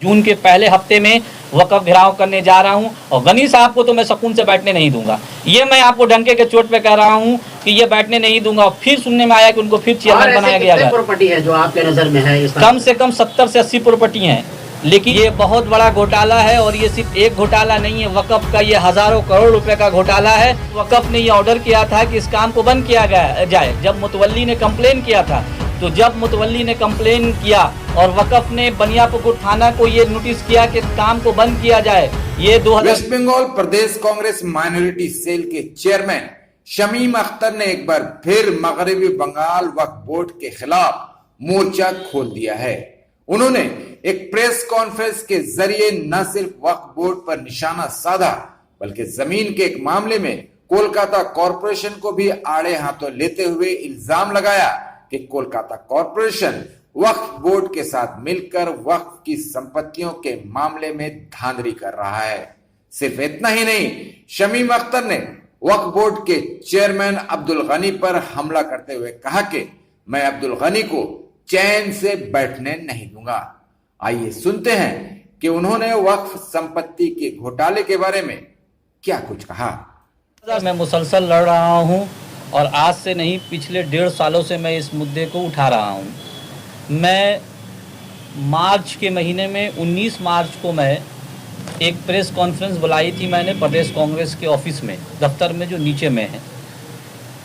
जून के पहले हफ्ते में वक़्फ़ घेराव करने जा रहा हूं और गनी साहब को तो मैं सुकून से बैठने नहीं दूंगा। ये मैं आपको डंके के चोट पे कह रहा हूं कि ये बैठने नहीं दूंगा। फिर सुनने में आया कि उनको फिर चेयरमैन बनाया गया है। प्रॉपर्टी है जो आपके नज़र में है? कम से कम 70 से 80 प्रॉपर्टी हैं, लेकिन ये बहुत बड़ा घोटाला है और ये सिर्फ एक घोटाला नहीं है, वक़्फ़ का ये हज़ारों करोड़ रुपए का घोटाला है। वक़्फ़ ने ये ऑर्डर किया था कि इस काम को बंद किया जाए। जब मुतवल्ली ने कंप्लेन किया था, तो जब मुतवल्ली ने कंप्लेन किया और वक़्फ़ ने बनियापुकुर थाना को ये नोटिस किया कि काम को बंद किया जाए, ये 2000 वेस्ट बंगाल प्रदेश कांग्रेस माइनॉरिटी सेल के चेयरमैन शमीम अख्तर ने एक बार फिर मगरबी बंगाल वक्फ बोर्ड के खिलाफ मोर्चा खोल दिया है। उन्होंने एक प्रेस कॉन्फ्रेंस के जरिए न सिर्फ वक्फ बोर्ड पर निशाना साधा, बल्कि जमीन के एक मामले में कोलकाता कॉरपोरेशन को भी आड़े हाथों लेते हुए इल्जाम लगाया कि कोलकाता कॉरपोरेशन वक्फ बोर्ड के साथ मिलकर वक्फ की संपत्तियों के मामले में धांधली कर रहा है। सिर्फ इतना ही नहीं, शमीम अख्तर ने वक्फ बोर्ड के चेयरमैन अब्दुल गनी पर हमला करते हुए कहा कि मैं अब्दुल गनी को चैन से बैठने नहीं दूंगा। आइए सुनते हैं कि उन्होंने वक्फ संपत्ति के घोटाले के बारे में क्या कुछ कहा। मैं मुसलसल लड़ रहा हूं और आज से नहीं, पिछले 1.5 सालों से मैं इस मुद्दे को उठा रहा हूं। मैं मार्च के महीने में 19 मार्च को मैं एक प्रेस कॉन्फ्रेंस बुलाई थी मैंने प्रदेश कांग्रेस के ऑफिस में, दफ्तर में जो नीचे में है।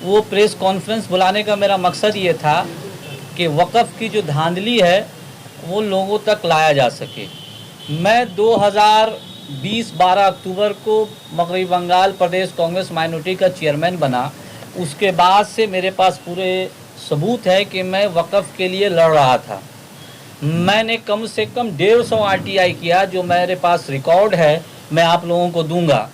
वो प्रेस कॉन्फ्रेंस बुलाने का मेरा मकसद ये था कि वक़्फ़ की जो धांधली है वो लोगों तक लाया जा सके। मैं 2020 12 अक्टूबर को मगरबी बंगाल प्रदेश कांग्रेस माइनॉरिटी का चेयरमैन बना। उसके बाद से मेरे पास पूरे सबूत है कि मैं वक़्फ़ के लिए लड़ रहा था। मैंने कम से कम 150 RTI किया, जो मेरे पास रिकॉर्ड है, मैं आप लोगों को दूंगा।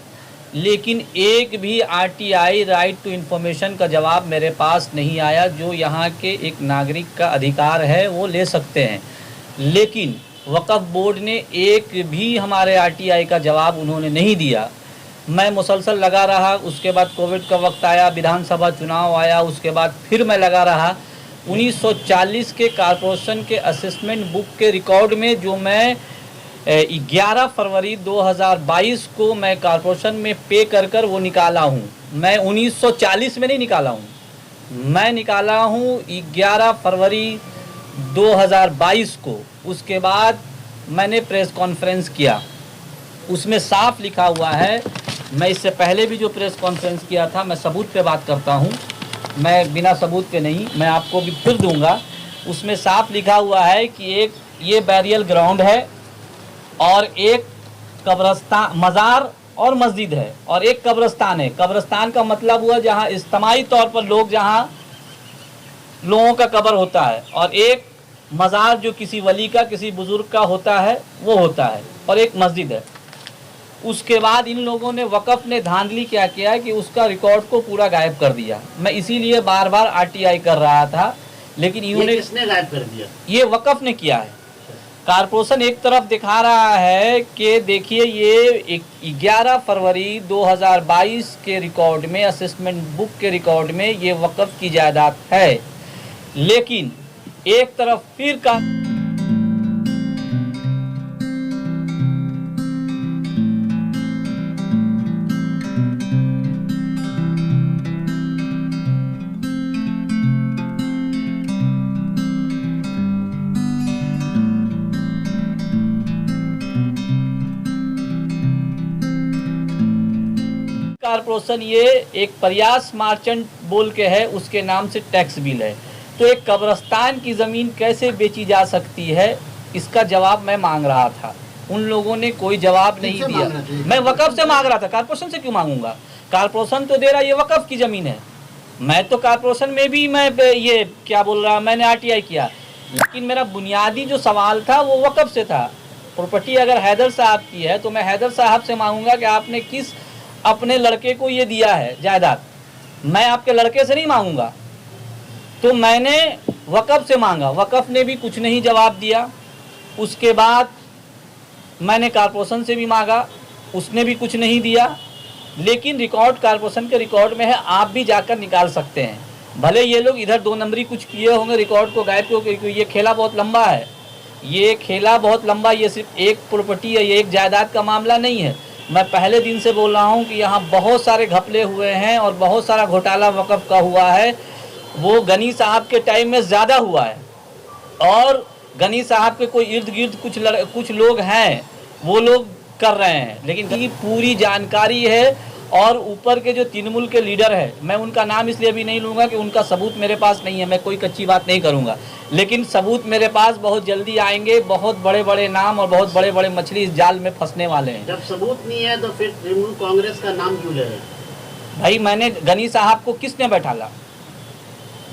लेकिन एक भी RTI राइट टू इन्फॉर्मेशन का जवाब मेरे पास नहीं आया, जो यहाँ के एक नागरिक का अधिकार है, वो ले सकते हैं। लेकिन वक़्फ़ बोर्ड ने एक भी हमारे RTI का जवाब उन्होंने नहीं दिया। मैं मुसलसल लगा रहा। उसके बाद कोविड का वक्त आया, विधानसभा चुनाव आया, उसके बाद फिर मैं लगा रहा। 1940 के कॉरपोरेशन के असेसमेंट बुक के रिकॉर्ड में, जो मैं 11 फरवरी 2022 को मैं कॉरपोरेशन में पे कर वो निकाला हूँ। मैं 1940 में नहीं निकाला हूँ, मैं निकाला हूँ 11 फरवरी 2022 को। उसके बाद मैंने प्रेस कॉन्फ्रेंस किया, उसमें साफ लिखा हुआ है। मैं इससे पहले भी जो प्रेस कॉन्फ्रेंस किया था, मैं सबूत पे बात करता हूँ, मैं बिना सबूत पे नहीं, मैं आपको भी फिर दूंगा। उसमें साफ लिखा हुआ है कि एक ये बैरियल ग्राउंड है और एक कब्रस्तान, मज़ार और मस्जिद है, और एक कब्रस्तान है। कब्रस्तान का मतलब हुआ जहाँ इज्तिमाई तौर पर लोग, जहाँ लोगों का कब्र होता है, और एक मज़ार जो किसी वली का, किसी बुज़ुर्ग का होता है, वो होता है, और एक मस्जिद है। उसके बाद इन लोगों ने, वक़्फ़ ने धांधली क्या किया कि उसका रिकॉर्ड को पूरा गायब कर दिया। मैं इसीलिए बार बार RTI कर रहा था, लेकिन इन्होंने, किसने गायब कर दिया? ये वक़्फ़ ने किया है। कॉरपोरेशन एक तरफ दिखा रहा है कि देखिए ये 11 फरवरी 2022 के रिकॉर्ड में, असेसमेंट बुक के रिकॉर्ड में, ये वक़्फ़ की जायदाद है। लेकिन एक तरफ फिर का कॉरपोरेशन, ये एक प्रयास मार्चेंट बोल के है, उसके नाम से टैक्स बिल है। तो एक कब्रस्तान की ज़मीन कैसे बेची जा सकती है, इसका जवाब मैं मांग रहा था। उन लोगों ने कोई जवाब नहीं दिया। मैं वक़्फ़ से मांग रहा था, कॉरपोरेशन से क्यों मांगूंगा? कॉरपोरेशन तो दे रहा, ये वक़्फ़ की ज़मीन है। मैं तो कॉरपोरेशन में भी, मैं ये क्या बोल रहा, मैंने RTI किया, लेकिन मेरा बुनियादी जो सवाल था वो वक़्फ़ से था। प्रॉपर्टी अगर हैदर साहब की है, तो मैं हैदर साहब से मांगूंगा कि आपने किस अपने लड़के को ये दिया है जायदाद। मैं आपके लड़के से नहीं मांगूंगा। तो मैंने वक़्फ़ से मांगा, वक़्फ़ ने भी कुछ नहीं जवाब दिया। उसके बाद मैंने कॉरपोरेशन से भी मांगा, उसने भी कुछ नहीं दिया। लेकिन रिकॉर्ड कॉरपोरेशन के रिकॉर्ड में है, आप भी जाकर निकाल सकते हैं। भले ये लोग इधर 2 नंबरी कुछ किए होंगे, रिकॉर्ड को गायब, क्योंकि ये खेला बहुत लंबा है। ये खेला बहुत लंबा, ये सिर्फ एक प्रॉपर्टी है, ये एक जायदाद का मामला नहीं है। मैं पहले दिन से बोल रहा हूँ कि यहाँ बहुत सारे घपले हुए हैं और बहुत सारा घोटाला वक़्फ़ का हुआ है। वो गनी साहब के टाइम में ज़्यादा हुआ है और गनी साहब के कोई इर्द गिर्द कुछ लोग हैं, वो लोग कर रहे हैं, लेकिन की पूरी जानकारी है। और ऊपर के जो तृणमूल के लीडर है, मैं उनका नाम इसलिए भी नहीं लूँगा कि उनका सबूत मेरे पास नहीं है, मैं कोई कच्ची बात नहीं करूँगा, लेकिन सबूत मेरे पास बहुत जल्दी आएंगे। बहुत बड़े बड़े नाम और बहुत बड़े बड़े मछली इस जाल में फंसने वाले हैं। जब सबूत नहीं है तो फिर तृणमूल कांग्रेस का नाम क्यों ले रहे हैं? भाई मैंने गनी साहब को किसने बैठाला,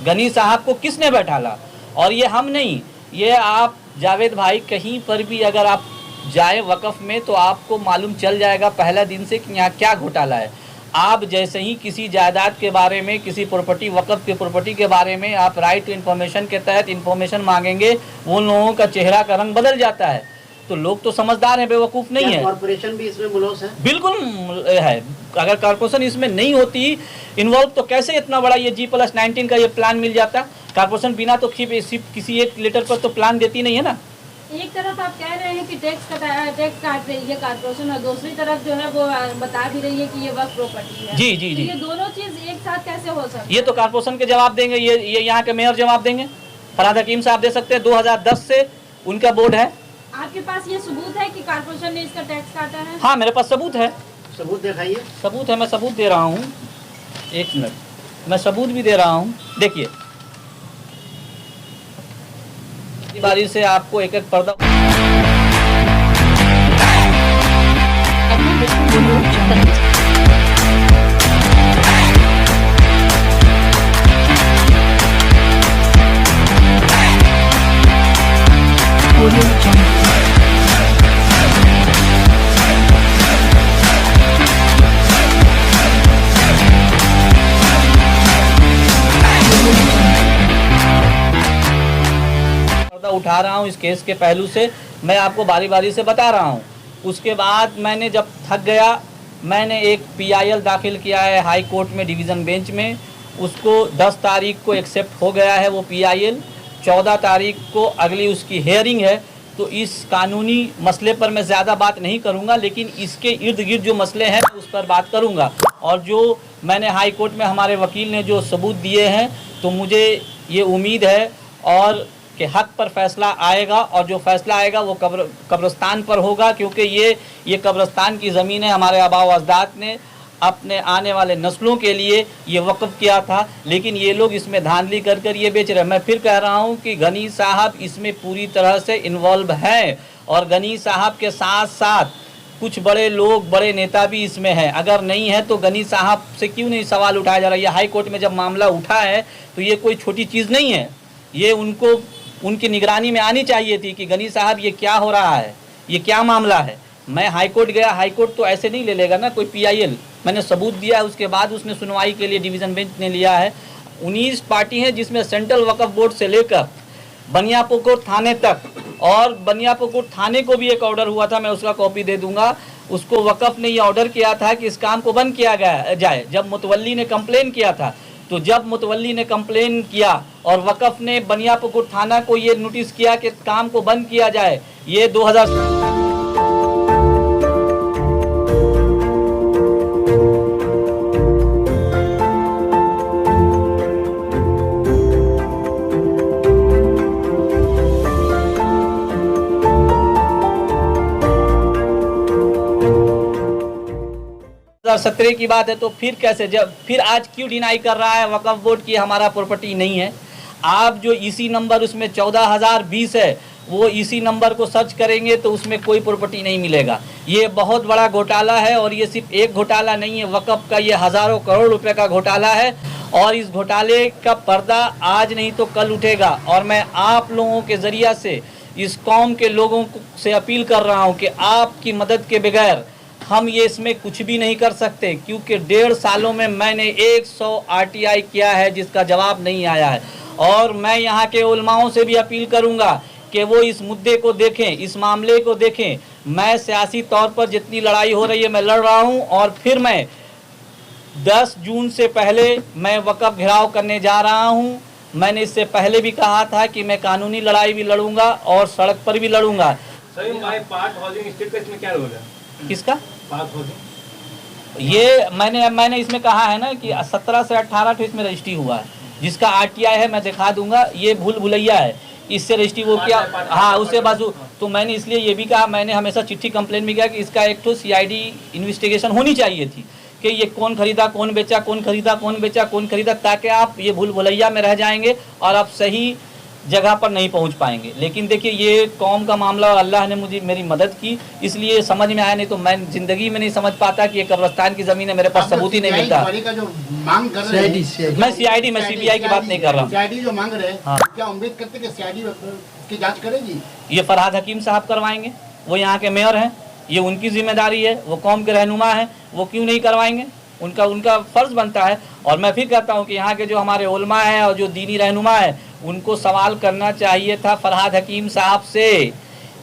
गनी साहब को किसने बैठाला? और ये हम नहीं, ये आप जावेद भाई कहीं पर भी अगर आप जाए वक़्फ़ में तो आपको मालूम चल जाएगा पहला दिन से कि यहाँ क्या घोटाला है। आप जैसे ही किसी जायदाद के बारे में, किसी प्रॉपर्टी, वक़्फ़ की प्रॉपर्टी के बारे में आप राइट टू इन्फॉर्मेशन के तहत इन्फॉर्मेशन मांगेंगे, उन लोगों का चेहरा का रंग बदल जाता है। तो लोग तो समझदार हैं, बेवकूफ़ नहीं है। कॉर्पोरेशन भी इसमें मुलौस है? बिल्कुल है। अगर कॉर्पोरेशन इसमें नहीं होती इन्वॉल्व तो कैसे इतना बड़ा ये G+19 का ये प्लान मिल जाता? कॉर्पोरेशन बिना तो किसी एक लेटर पर तो प्लान देती नहीं है ना। एक तरफ आप कह रहे हैं कि टैक्स काट रही है कॉर्पोरेशन और दूसरी तरफ जो है वो बता भी रही है कि ये वक्फ प्रॉपर्टी है। जी जी तो जी, ये दोनों चीज एक साथ कैसे हो सकती है? ये तो कॉर्पोरेशन के जवाब देंगे, ये यहाँ के मेयर जवाब देंगे। फरहाद हकीम साहब दे सकते हैं, 2010 से उनका बोर्ड है। आपके पास ये सबूत है कि कॉर्पोरेशन ने इसका टैक्स काटा है? हाँ, मेरे पास सबूत है। सबूत दिखाइए। सबूत है, मैं सबूत दे रहा हूँ, एक मिनट, मैं सबूत भी दे रहा हूँ। देखिए, बारी से आपको एक एक पर्दा उठा रहा हूँ इस केस के पहलू से, मैं आपको बारी बारी से बता रहा हूँ। उसके बाद मैंने जब थक गया, मैंने एक PIL दाखिल किया है हाई कोर्ट में, डिवीज़न बेंच में। उसको 10 तारीख को एक्सेप्ट हो गया है वो PIL। 14 तारीख को अगली उसकी हेयरिंग है। तो इस कानूनी मसले पर मैं ज़्यादा बात नहीं करूंगा, लेकिन इसके इर्द गिर्द जो मसले हैं उस पर बात करूंगा। और जो मैंने हाई कोर्ट में हमारे वकील ने जो सबूत दिए हैं, तो मुझे ये उम्मीद है और कि हक पर फैसला आएगा, और जो फैसला आएगा वो कब्रिस्तान पर होगा, क्योंकि ये कब्रिस्तान की ज़मीन है। हमारे आबा व अजदाद ने अपने आने वाले नस्लों के लिए ये वक़्फ़ किया था, लेकिन ये लोग इसमें धांधली कर कर ये बेच रहे हैं। मैं फिर कह रहा हूँ कि गनी साहब इसमें पूरी तरह से इन्वॉल्व हैं, और गनी साहब के साथ साथ कुछ बड़े लोग, बड़े नेता भी इसमें हैं। अगर नहीं है तो गनी साहब से क्यों नहीं सवाल उठाया जा रहा है? ये हाई कोर्ट में जब मामला उठा है तो ये कोई छोटी चीज़ नहीं है। ये उनकी निगरानी में आनी चाहिए थी कि गनी साहब ये क्या हो रहा है, ये क्या मामला है। मैं हाई कोर्ट गया, हाई कोर्ट तो ऐसे नहीं ले लेगा ना कोई PIL। मैंने सबूत दिया है, उसके बाद उसने सुनवाई के लिए डिवीज़न बेंच ने लिया है। 19 पार्टी हैं, जिसमें सेंट्रल वक्फ बोर्ड से लेकर बनियापुकुर थाने तक, और बनियापुकुर थाने को भी एक ऑर्डर हुआ था, मैं उसका कॉपी दे दूंगा। उसको वक्फ ने ये ऑर्डर किया था कि इस काम को बंद किया जाए। जब मुतवल्ली ने कंप्लेन किया था, तो जब मुतवल्ली ने कंप्लेन किया और वक़्फ़ ने बनियापुकुर थाना को ये नोटिस किया कि काम को बंद किया जाए, ये 2000 2017 की बात है। तो फिर कैसे, जब फिर आज क्यों डिनाई कर रहा है वक्फ बोर्ड की हमारा प्रॉपर्टी नहीं है? आप जो EC नंबर उसमें 14,020 है, वो EC नंबर को सर्च करेंगे तो उसमें कोई प्रॉपर्टी नहीं मिलेगा। ये बहुत बड़ा घोटाला है, और ये सिर्फ एक घोटाला नहीं है वक्फ का, ये हज़ारों करोड़ रुपए का घोटाला है। और इस घोटाले का पर्दा आज नहीं तो कल उठेगा। और मैं आप लोगों के ज़रिया से इस कौम के लोगों से अपील कर रहा हूँ कि आपकी मदद के बगैर हम ये इसमें कुछ भी नहीं कर सकते, क्योंकि 1.5 सालों में मैंने 100 RTI किया है जिसका जवाब नहीं आया है। और मैं यहाँ के उलमाओं से भी अपील करूँगा कि वो इस मुद्दे को देखें, इस मामले को देखें। मैं सियासी तौर पर जितनी लड़ाई हो रही है मैं लड़ रहा हूँ, और फिर मैं 10 जून से पहले मैं वक़्फ़ घेराव करने जा रहा हूँ। मैंने इससे पहले भी कहा था कि मैं कानूनी लड़ाई भी लड़ूंगा और सड़क पर भी लड़ूंगा। सर भाई पार्क हाउसिंग स्टेट का इसमें क्या रोल है? किसका? पार्क हाउसिंग ये मैंने इसमें कहा है ना कि 17 से 18 तो इसमें रजिस्ट्री हुआ है, जिसका आरटीआई है मैं दिखा दूंगा। ये भूल भुलैया है, इससे रजिस्ट्री वो क्या, हाँ उससे बाजू। तो मैंने इसलिए ये भी कहा, मैंने हमेशा चिट्ठी कंप्लेन भी किया कि इसका एक तो सीआईडी इन्वेस्टिगेशन होनी चाहिए थी कि ये कौन खरीदा, कौन बेचा, कौन खरीदा, कौन बेचा, कौन खरीदा, ताकि आप ये भूल भुलैया में रह जाएंगे और आप सही जगह पर नहीं पहुंच पाएंगे। लेकिन देखिए ये कौम का मामला और अल्लाह ने मुझे मेरी मदद की, इसलिए समझ में आया, नहीं तो मैं जिंदगी में नहीं समझ पाता कि ये कब्रिस्तान की ज़मीन है, मेरे पास सबूत ही नहीं मिलता। का जो मांग कर रहे हैं, मैं सीआईडी, मैं सीबीआई की बात नहीं कर रहा हूँ। सीआईडी जो मांग रहे हैं, हाँ। क्या उम्मीद करते हैं कि सीआईडी की जांच करेगी? ये फरहाद हकीम साहब करवाएंगे, वो यहाँ के मेयर हैं, ये उनकी जिम्मेदारी है, वो कौम के रहनुमा हैं, वो क्यों नहीं करवाएंगे? उनका फ़र्ज़ बनता है। और मैं फिर कहता हूँ कि यहाँ के जो हमारे उलमा हैं और जो दीनी रहनुमा है, उनको सवाल करना चाहिए था फरहाद हकीम साहब से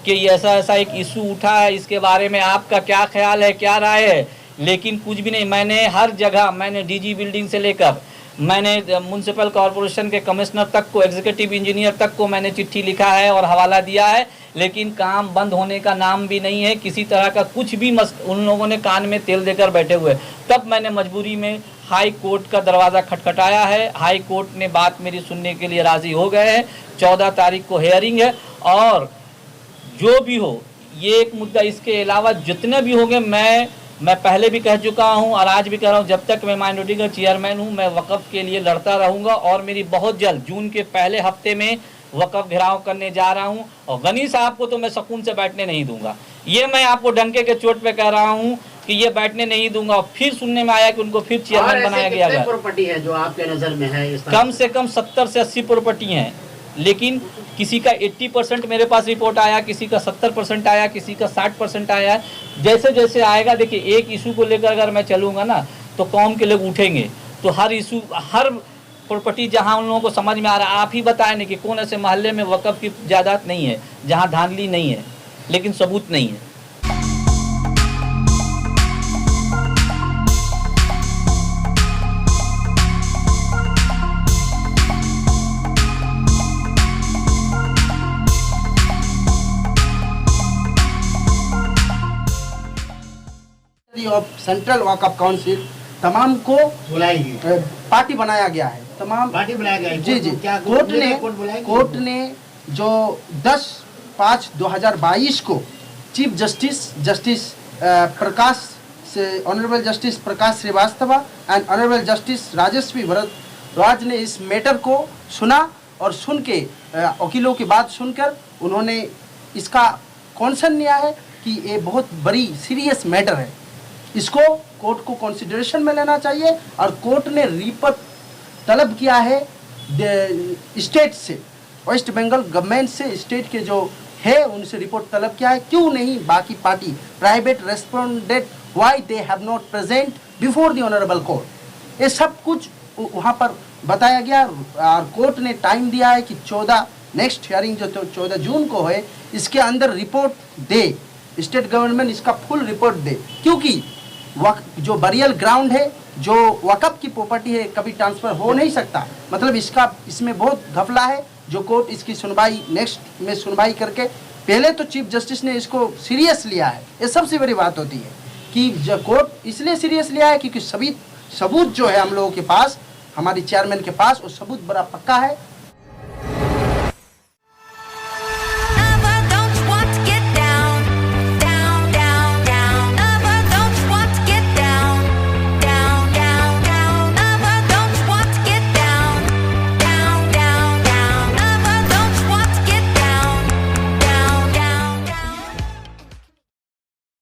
कि ये ऐसा एक इशू उठा है, इसके बारे में आपका क्या ख्याल है, क्या राय है। लेकिन कुछ भी नहीं। मैंने हर जगह, मैंने डीजी बिल्डिंग से लेकर मैंने म्यूनसिपल कॉरपोरेशन के कमिश्नर तक को, एग्जीक्यूटिव इंजीनियर तक को मैंने चिट्ठी लिखा है और हवाला दिया है, लेकिन काम बंद होने का नाम भी नहीं है। किसी तरह का कुछ भी उन लोगों ने कान में तेल देकर बैठे हुए। तब मैंने मजबूरी में हाई कोर्ट का दरवाज़ा खटखटाया है। हाई कोर्ट ने बात मेरी सुनने के लिए राज़ी हो गए हैं। 14 तारीख को हेयरिंग है और जो भी हो, ये एक मुद्दा, इसके अलावा जितने भी होंगे, मैं पहले भी कह चुका हूं और आज भी कह रहा हूं, जब तक मैं माइनॉरिटी का चेयरमैन हूं, मैं वक़्फ़ के लिए लड़ता रहूंगा। और मेरी बहुत जल्द जून के पहले हफ्ते में वक़्फ़ घेराव करने जा रहा हूं। और गनी साहब को तो मैं सुकून से बैठने नहीं दूंगा, ये मैं आपको डंके के चोट पे कह रहा हूं कि ये बैठने नहीं दूंगा। फिर सुनने में आया कि उनको फिर चेयरमैन बनाया गया है। प्रॉपर्टी है जो आपके नज़र में है? कम से कम 70 से 80 प्रॉपर्टी हैं, लेकिन किसी का 80% मेरे पास रिपोर्ट आया, किसी का 70% आया, किसी का 60% आया। जैसे जैसे आएगा, देखिए एक इशू को लेकर अगर मैं चलूँगा ना तो कौम के लोग उठेंगे। तो हर इशू, हर प्रॉपर्टी जहाँ उन लोगों को समझ में आ रहा है, आप ही बताएं नहीं कि कौन ऐसे मोहल्ले में वक़्फ़ की जायदाद नहीं है जहाँ धांधली नहीं है लेकिन सबूत नहीं है। ऑफ सेंट्रल वक्फ काउंसिल तमाम को बुलाएगी, पार्टी बनाया गया है। तमाम पार्टी बनाया गया है। जी जी। क्या कोर्ट ने जो 10/5/2022 को चीफ जस्टिस प्रकाश से, honourable justice Prakash Srivastava and honourable justice Rajasvi Bhardwaj ने इस मैटर को सुना और सुन के वकीलों की बात सुनकर उन्होंने इसका कॉन्सर्न लिया है कि ये बहुत बड़ी सीरियस मैटर है, इसको कोर्ट को कंसिडरेशन में लेना चाहिए। और कोर्ट ने रिपोर्ट तलब किया है स्टेट से, वेस्ट बंगाल गवर्नमेंट से, स्टेट के जो है उनसे रिपोर्ट तलब किया है, क्यों नहीं बाकी party private respondent why they have not present before the honourable court. ये सब कुछ वहाँ पर बताया गया और कोर्ट ने टाइम दिया है कि 14 नेक्स्ट हियरिंग जो 14 जून को है, इसके अंदर रिपोर्ट दे, स्टेट गवर्नमेंट इसका फुल रिपोर्ट दे। क्योंकि जो बरियल ग्राउंड है, जो वक़्फ़ की प्रॉपर्टी है, कभी ट्रांसफ़र हो नहीं सकता। मतलब इसमें बहुत घपला है। जो कोर्ट इसकी सुनवाई नेक्स्ट में सुनवाई करके, पहले तो चीफ जस्टिस ने इसको सीरियस लिया है। ये सबसे बड़ी बात होती है कि जो कोर्ट इसलिए सीरियस लिया है क्योंकि सभी सबूत जो है हम लोगों के पास, हमारी चेयरमैन के पास, वो सबूत बड़ा पक्का है